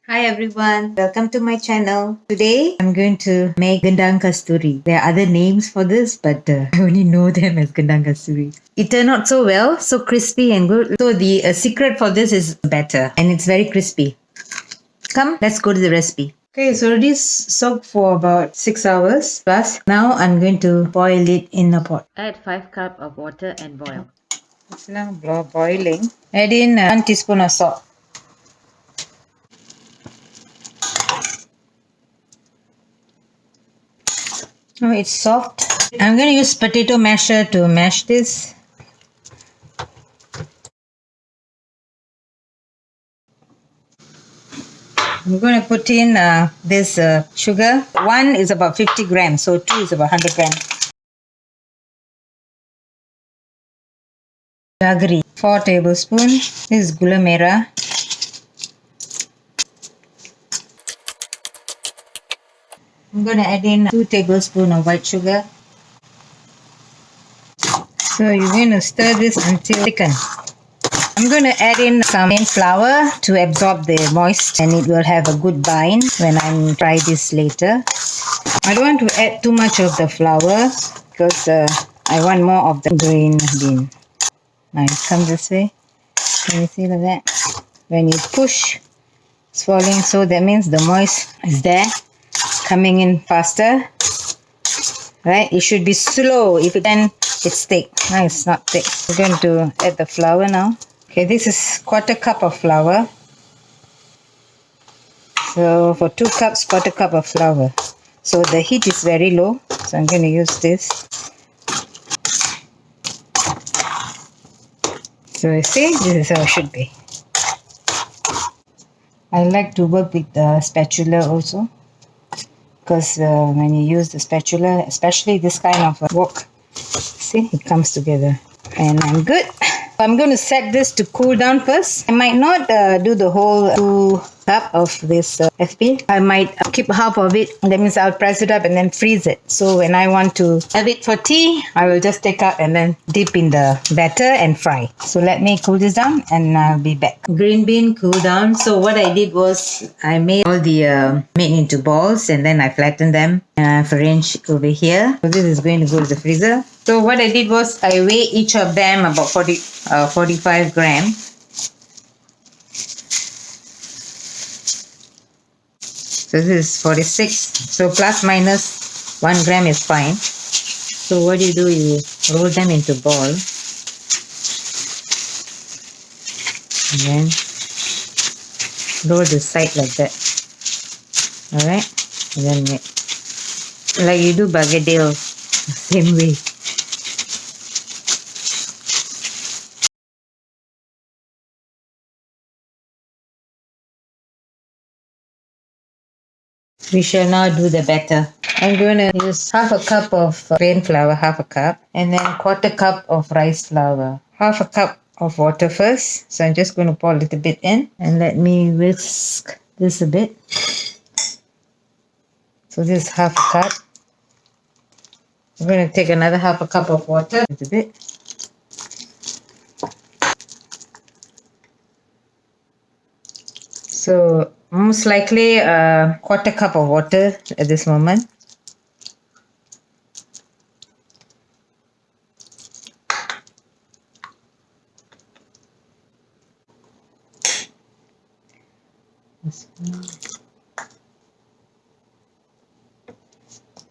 Hi everyone, welcome to my channel. Today I'm going to make Gendang Kasturi. There are other names for this, but I only know them as Gendang Kasturi. It turned out so well, so crispy and good. So the secret for this is batter, and it's very crispy. Come, let's go to the recipe. Okay, so already soaked for about 6 hours plus. Now I'm going to boil it in a pot. Add 5 cups of water and boil. It's now boiling. Add in 1 teaspoon of salt. Oh, it's soft. I'm going to use potato masher to mash this. I'm going to put in this sugar. 1 is about 50 grams, so 2 is about 100 grams. Jaggery, 4 tablespoons. This is gula merah. I'm going to add in 2 tablespoons of white sugar. So you're going to stir this until thicken. I'm going to add in some plain flour to absorb the moist, and it will have a good bind when I try this later. I don't want to add too much of the flour because I want more of the green bean. Now it comes this way. Can you see like that? When you push, it's falling, so that means the moist is there, coming in faster. Right? It should be slow. If it then it's thick. Now it's not thick. We're going to add the flour now. Okay, this is 1/4 cup of flour. So for 2 cups, 1/4 cup of flour. So the heat is very low. So I'm going to use this. So you see, this is how it should be. I like to work with the spatula also, because when you use the spatula, especially this kind of wok, see, it comes together. And I'm good. I'm going to set this to cool down first. I might not do the whole 2 cup of this FP. I might keep half of it. That means I'll press it up and then freeze it. So when I want to have it for tea, I will just take out and then dip in the batter and fry. So let me cool this down and I'll be back. Green bean cool down. So what I did was I made all the meat into balls and then I flattened them and I've arranged over here. So this is going to go to the freezer. So what I did was I weighed each of them about 45 grams. So this is 46. So plus minus 1 gram is fine. So what you do, you roll them into ball. And then roll the side like that. Alright? And then like you do bagadil, same way. We shall now do the batter. I'm going to use half a cup of plain flour, half a cup, and then 1/4 cup of rice flour. Half a cup of water first. So I'm just going to pour a little bit in and let me whisk this a bit. So this is half a cup. I'm going to take another half a cup of water, a little bit. So most likely 1/4 cup of water at this moment.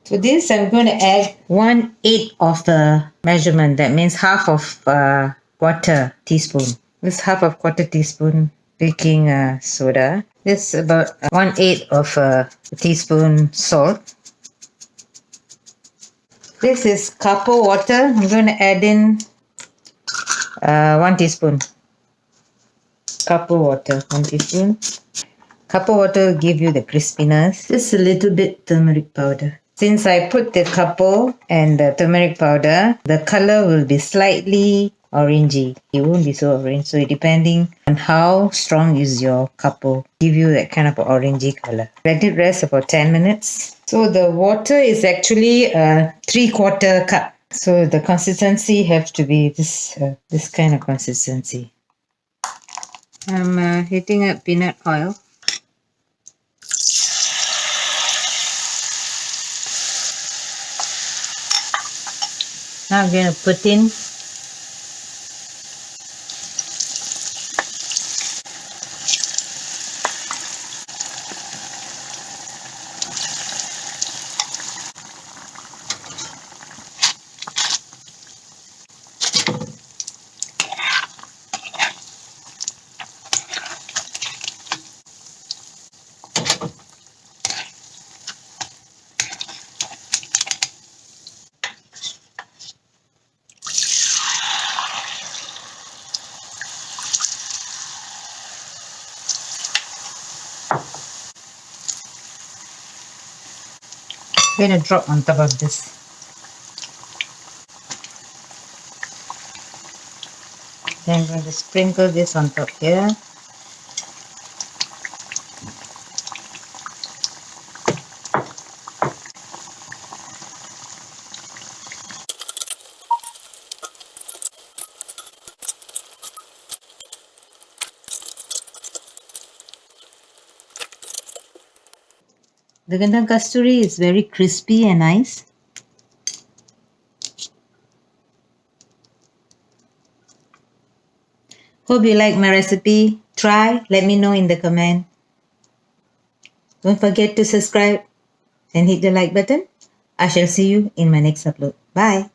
To this, I'm going to add 1/8 of the measurement. That means half of 1/4 teaspoon. This half of 1/4 teaspoon baking soda. This is about 1/8 of a teaspoon salt. This is Kapur water. I'm going to add in 1 teaspoon. Kapur water, 1 teaspoon. Kapur water will give you the crispiness. Just a little bit turmeric powder. Since I put the kapur and the turmeric powder, the color will be slightly orangey. It won't be so orange. So depending on how strong is your kapur, give you that kind of orangey color. Let it rest about 10 minutes. So the water is actually 3/4 cup. So the consistency has to be this kind of consistency. I'm heating up peanut oil. Now I'm going to put in I'm going to drop on top of this. Then I'm going to sprinkle this on top here. The Gendang Kasturi is very crispy and nice. Hope you like my recipe. Try, let me know in the comment. Don't forget to subscribe and hit the like button. I shall see you in my next upload. Bye.